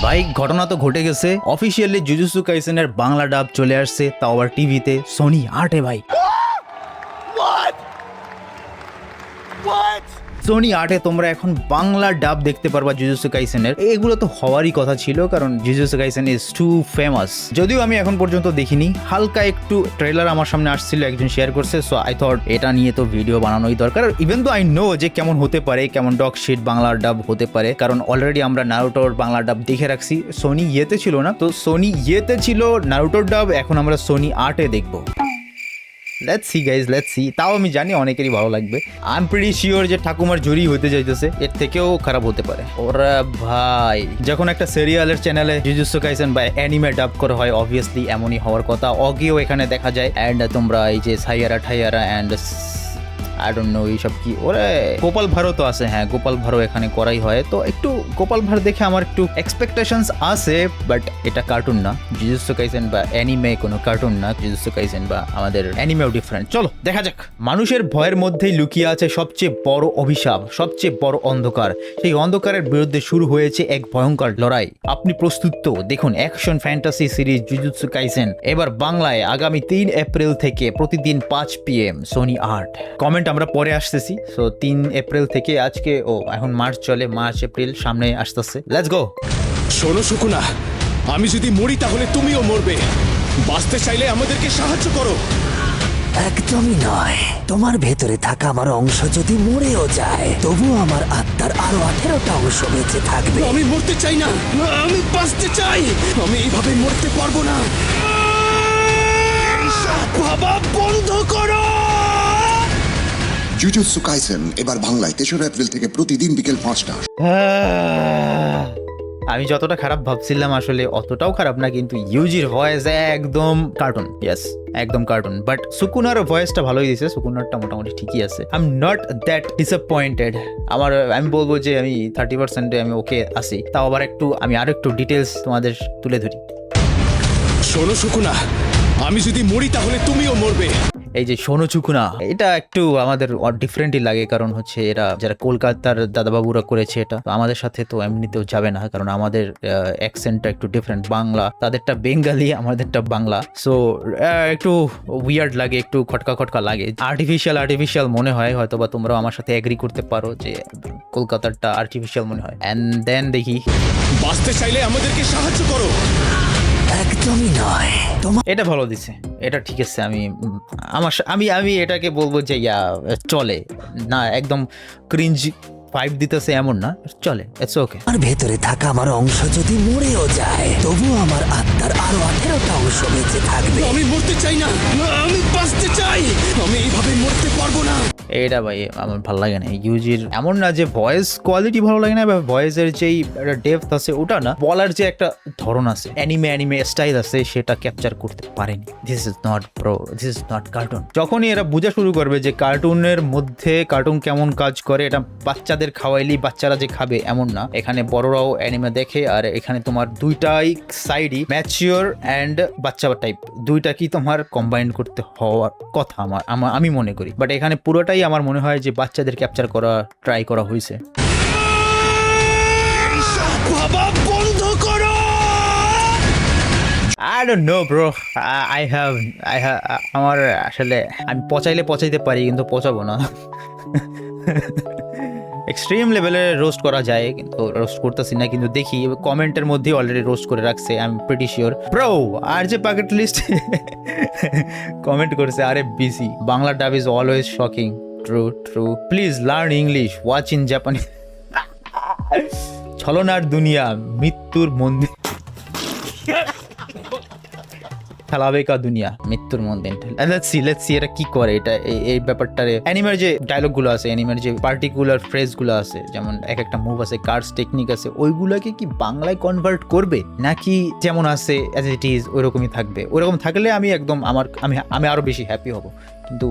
ভাই ঘটনা তো ঘটে গেছে, অফিসিয়ালি জুজুৎসু কাইসেনের বাংলা ডাব চলে আসছে, তাও আবার টিভিতে, সোনি 8-এ ভাই। সোনি 8-এ তোমরা এখন বাংলা ডাব দেখতে পারবা জুজুৎসু কাইসেনের। এগুলো তো হওয়ারই কথা ছিল, কারণ Jujutsu Kaisen is too famous. যদিও আমি এখন পর্যন্ত দেখিনি, হালকা একটু ট্রেলার আমার সামনে আসছিল, একজন শেয়ার করছে, সো আই থট এটা নিয়ে তো ভিডিও বানানোই দরকার। ইভেন তো আই নো যে কেমন হতে পারে, কেমন ডগ শিট বাংলার ডাব হতে পারে, কারণ অলরেডি আমরা নারুটোর বাংলা ডাব দেখে রাখছি। সোনি ইয়েতে ছিল না, তো সোনি ইয়েতে ছিল নারুটোর ডাব, এখন আমরা সোনি 8-এ দেখবো। Let's see guys, let's see. তাও আমি জানি অনেকেরই ভালো লাগবে। আই এম প্রিটি শিওর যে ঠাকুমার জুরি হতে যাইতেছে, এর থেকেও খারাপ হতে পারে। ওরা ভাই, যখন একটা সিরিয়ালের চ্যানেলে জুজুৎসু কাইসেন বা অ্যানিমে ডাব করা হয়, অবভিয়াসলি এমনই হওয়ার কথা। অগেও এখানে দেখা যায়, অ্যান্ড তোমরা এই যে Saiyaara ঠাইয়ারা and I don't know এইসব কি, ওরে গোপাল ভাঁড়ও তো আছে। হ্যাঁ, গোপাল ভাঁড়ও এখানে করাই হয়, তো একটু গোপাল ভাঁড় দেখে আমার একটু এক্সপেকটেশনস আছে, বাট এটা কার্টুন না। জুজুৎসু কাইসেন বা অ্যানিমে কোনো কার্টুন না। জুজুৎসু কাইসেন বা আমাদের অ্যানিমেও ডিফারেন্ট। চলো দেখা যাক। মানুষের ভয়ের মধ্যেই লুকিয়ে আছে সবচেয়ে বড় অভিশাপ, সবচেয়ে বড় অন্ধকার। সেই অন্ধকারের বিরুদ্ধে শুরু হয়েছে এক ভয়ঙ্কর লড়াই। আপনি প্রস্তুত তো? দেখুন action fantasy series jujutsu Kaisen এবার বাংলায় আগামী 3 এপ্রিল থেকে প্রতিদিন 5 PM সোনি 8। কমেন্ট আমরা পরে আসতেছি। সো 3 এপ্রিল থেকে আজকে, এখন মার্চ চলে, মার্চ এপ্রিল সামনে আসতেছে। Let's go. শোনো সুকুনা, আমি যদি মরি তাহলে তুমিও মরবে। বাঁচতে চাইলে আমাদেরকে সাহায্য করো। একদমই নয়। তোমার ভেতরে থাকা আমার অংশ যদি মরেও যায়, তবু আমার আত্মার আরো 18টা অংশ বেঁচে থাকবে। আমি মরতে চাই না, আমি বাঁচতে চাই। আমি এইভাবে মরতে পারবো না। বাবা বন্ধ করো। জুজুৎসু কাইসেন এবার বাংলায় 3রা এপ্রিল থেকে প্রতিদিন বিকেল 5টা। আমি যতটা খারাপ ভাবছিলাম আসলে অতটাও খারাপ না, কিন্তু ইউজির ভয়েস একদম কার্টুন। ইয়েস, একদম কার্টুন। বাট সুকুনার ভয়েসটা ভালোই দিয়েছে, সুকুনারটা মোটামুটি ঠিকই আছে। I am not that disappointed. আমি বলবো যে আমি 30%-এ আমি ওকে আছি। তাও আবার আমি আরো একটু ডিটেলস তোমাদের তুলে ধরি। শোনো সুকুনা, আমি যদি মরি তাহলে তুমিও মরবে। এই যে শোনো চুকুনা, এটা একটু আমাদের ডিফারেন্টই লাগে, কারণ হচ্ছে এরা যারা কলকাতার দাদাবাবুরা করেছে এটা, তো আমাদের সাথে তো এমনিতেও যাবে না, কারণ আমাদের অ্যাকসেন্টটা একটু ডিফারেন্ট। বাংলা, তাদেরটা বেঙ্গালি, আমাদেরটা বাংলা। সো একটু উইয়ার্ড লাগে, একটু খটকা খটকা লাগে, আর্টিফিশিয়াল মনে হয়। হয়তো বা তোমরাও আমার সাথে এগ্রি করতে পারো যে কলকাতারটা আর্টিফিশিয়াল মনে হয়। অ্যান্ড দেন দেখি, বাঁচতে চাইলে আমাদেরকে সাহায্য করো। একদমই নয়। এটা ভালো দিছে, এটা ঠিক আছে। আমি এটাকে বলবো যে চলে না, একদম ক্রিঞ্জ ফাইভ দিতেছে এমন না, চলে, ইটস ওকে। আমার ভেতরে থাকা আমার অংশ যদি মরেও যায়, তবু আমার আত্মার আরো 18টা অংশ বেঁচে থাকবে। আমি মরতে চাই না, আমি বাঁচতে চাই। আমি এইভাবে মরতে পারবো না। এটা ভাই আমার ভালো লাগে না ইউজির। এমন না যে ভয়েস কোয়ালিটি ভালো লাগে না, বা ভয়েসের যেই একটা ডেপথ আছে ওটা না, বলার যে একটা ধরন আছে, অ্যানিমে স্টাইল আছে, সেটা ক্যাপচার করতে পারেনি। This is not pro, this is not cartoon. যখনই এরা বোঝা শুরু করবে যে কার্টুনের মধ্যে কার্টুন কেমন কাজ করে, এটা বাচ্চাদের খাওয়াইলেই বাচ্চারা যে খাবে এমন না, এখানে বড়রাও অ্যানিমে দেখে। আর এখানে তোমার দুইটাই সাইডই ম্যাচিওর অ্যান্ড বাচ্চা টাইপ, দুইটা কি তোমার কম্বাইন করতে হওয়ার কথা আমি মনে করি। বাট এখানে পুরোটাই আমার মনে হয় যে বাচ্চাদের ক্যাপচার করা ট্রাই করা হয়েছে। বাবা বন্ধ করো। I don't know bro, I have আমার আসলে আমি পচাইতে পারি, কিন্তু পচাবো না। এক্সট্রিম লেভেলে রোস্ট করা যায়, কিন্তু রোস্ট করতেছি না। কিন্তু দেখি কমেন্টের মধ্যে অলরেডি রোস্ট করে রাখছে, I am pretty sure. Bro আর যে পাকেট লিস্ট কমেন্ট করছে, আরে BC Bangla dub is always shocking. True please learn English, watch in Japanese. ছলনার দুনিয়া, মৃত্যুর মন্দির, খেলাবেকা দুনিয়া, মৃত্যুর মন্দির। লেটস সি এটা কি করে। এটা এই ব্যাপারটারে অ্যানিমের যে ডায়লগ গুলো আছে, অ্যানিমের যে পার্টিকুলার ফ্রেজ গুলো আছে, যেমন এক একটা মুভ আছে, কার্ডস টেকনিক আছে, ওইগুলাকে কি বাংলায় কনভার্ট করবে, নাকি যেমন আছে অ্যাজ ইট ইজ ওইরকমই থাকবে? ওইরকম থাকলে আমি একদম আমি আরো বেশি হ্যাপি হব। কিন্তু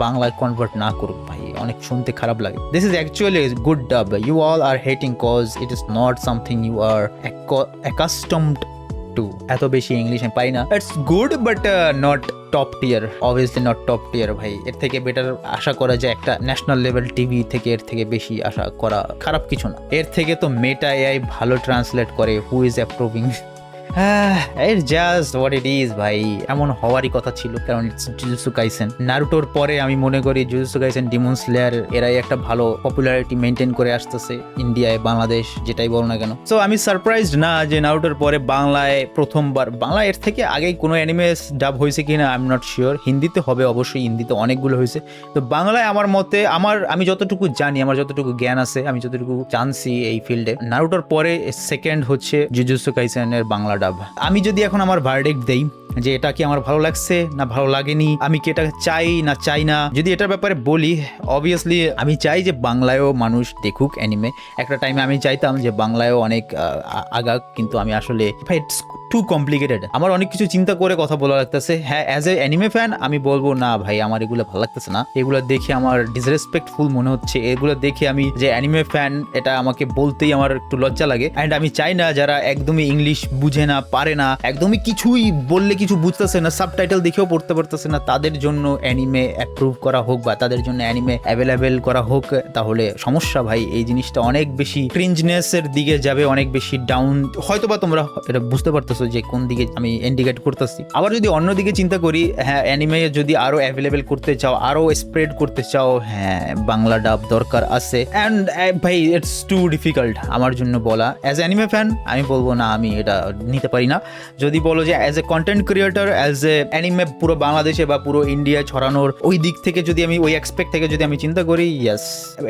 বাংলায় কনভার্ট না করুক ভাই, অনেক শুনতে খারাপ লাগে। This is actually good dub. You all are hating cause it is not something you are accustomed to. এত বেশি ইংলিশ আমি পারি না। It's good but not top tier, obviously not top tier ভাই। এর থেকে বেটার আশা করা যায় একটা ন্যাশনাল লেভেল টিভি থেকে, এর থেকে বেশি আশা করা খারাপ কিছু না। এর থেকে তো মেটা এআই ভালো ট্রান্সলেট করে, who is approving. It's just what it is ভাই। এমন হওয়ারই কথা ছিল, কারণ ইটস জুজুৎসু কাইসেন। নারুটোর পরে আমি মনে করি জুজুৎসু কাইসেন, ডিমন স্লেয়ার এরাই একটা ভালো পপুলারিটি মেনটেন করে আসতেছে ইন্ডিয়ায়, বাংলাদেশ, যেটাই বলো না কেন। সো আমি সারপ্রাইজড না যে নারুটোর পরে বাংলায় প্রথমবার, বাংলা এর থেকে আগে কোনো অ্যানিমে ডাব হয়েছে কিনা আই এম নট শিওর। হিন্দিতে হবে অবশ্যই, হিন্দিতে অনেকগুলো হয়েছে। তো বাংলায় আমার মতে, আমি যতটুকু জানি, আমার যতটুকু জ্ঞান আছে, আমি যতটুকু জানছি এই ফিল্ডে, নারুটোর পরে সেকেন্ড হচ্ছে জুজুৎসু কাইসেনের বাংলা ডাব। আমি যদি এখন আমার ভার্ডিক্ট দেই যে এটা কি আমার ভালো লাগছে না ভালো লাগেনি, আমি কি এটা চাই না চাই না, যদি এটার ব্যাপারে বলি, অবভিয়াসলি আমি চাই যে বাংলায়ও মানুষ দেখুক অ্যানিমে। একটা টাইমে আমি চাইতাম যে বাংলায়ও অনেক আগাক, কিন্তু আমি আসলে ইটস টু কমপ্লিকেটেড। আমার অনেক কিছু চিন্তা করে কথা বলা লাগতেছে। হ্যাঁ, অ্যাজ এ অ্যানিমে ফ্যান আমি বলবো না ভাই আমার এগুলো ভালো লাগতেছে না, এগুলো দেখে আমার ডিসরেসপেক্টফুল মনে হচ্ছে, এগুলো দেখে আমি যে অ্যানিমে ফ্যান এটা আমাকে বলতেই আমার একটু লজ্জা লাগে। অ্যান্ড আমি চাই না যারা একদমই ইংলিশ বুঝে না, পারে না, একদমই কিছুই বললে কিছু বুঝতেছে না, সাবটাইটেল দেখেও পড়তে পারতেছে না, তাদের জন্য অ্যানিমে অ্যাপ্রুভ করা হোক বা তাদের জন্য অ্যানিমে অ্যাভেলেবেল করা হোক, তাহলে সমস্যা ভাই। এই জিনিসটা অনেক বেশি ক্রিঞ্জনেসের দিকে যাবে, অনেক বেশি ডাউন। হয়তো বা তোমরা এটা বুঝতে পারতেছো যে কোন দিকে আমি ইন্ডিকেট করতেছি। আবার যদি অন্যদিকে চিন্তা করি, হ্যাঁ অ্যানিমে যদি আরো অ্যাভেলেবেল করতে চাও, আরো স্প্রেড করতে চাও, হ্যাঁ বাংলা ডাব দরকার আছে। অ্যান্ড ভাই ইটস টু ডিফিকাল্ট আমার জন্য বলা। অ্যাজ অ্যানিমে ফ্যান আমি বলবো না, আমি এটা নিতে পারি না। যদি বলো যে as a content creator, as a anime পুরো বাংলাদেশে বা পুরো ইন্ডিয়ায় ছড়ানোর ওই দিক থেকে যদি আমি, ওই এক্সপেক্ট থেকে যদি আমি চিন্তা করি, ইয়েস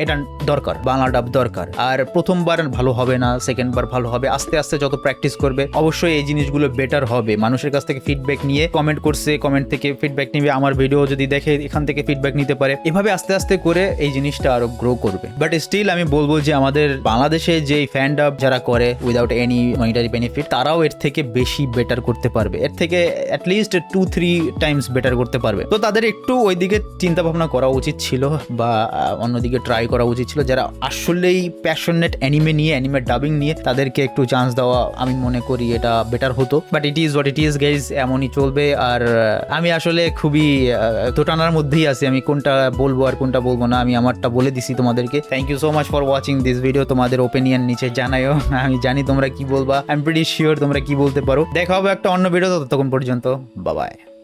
এটা দরকার, বাংলা ডাব দরকার। আর প্রথমবার ভালো হবে না, সেকেন্ড বার ভালো হবে, আস্তে আস্তে যত প্র্যাকটিস করবে অবশ্যই এই জিনিসগুলো বেটার হবে। মানুষের কাছ থেকে ফিডব্যাক নিয়ে, কমেন্ট করছে, কমেন্ট থেকে ফিডব্যাক নিবে, আমার ভিডিও যদি দেখে এখান থেকে ফিডব্যাক নিতে পারে, এভাবে আস্তে আস্তে করে এই জিনিসটা আরো গ্রো করবে। বাট স্টিল আমি বলবো যে আমাদের বাংলাদেশে যে ফ্যান ডাব যারা করে উইদাউট এনি মনিটারি বেনিফিট, তারাও এর থেকে বেশি বেটার করতে পারবে, এর থেকে অ্যাটলিস্ট 2-3 টাইমস বেটার করতে পারবে। তো তাদের একটু ওইদিকে চিন্তা ভাবনা করা উচিত ছিল, বা অন্যদিকে ট্রাই করা উচিত ছিল। যারা আসলেই প্যাশনেট অ্যানিমে নিয়ে, অ্যানিমে ডাবিং নিয়ে, তাদেরকে একটু চান্স দেওয়া আমি মনে করি এটা বেটার হতো। But it is what it is guys, এমনই চলবে। আর আমি আসলে খুবই দোটানার মধ্যেই আছি, আমি কোনটা বলবো আর কোনটা বলবো না, আমি আমারটা বলে দিছি তোমাদেরকে। Thank you so much for watching this video. তোমাদের ওপিনিয়ন নিচে জানাইও, আমি জানি তোমরা কি বলবা, আই এম প্রিটি শিওর তোমরা কি বলতে পারো। দেখা হবে একটা অন্য ভিডিও, ততক্ষণ পর্যন্ত বাই বাই।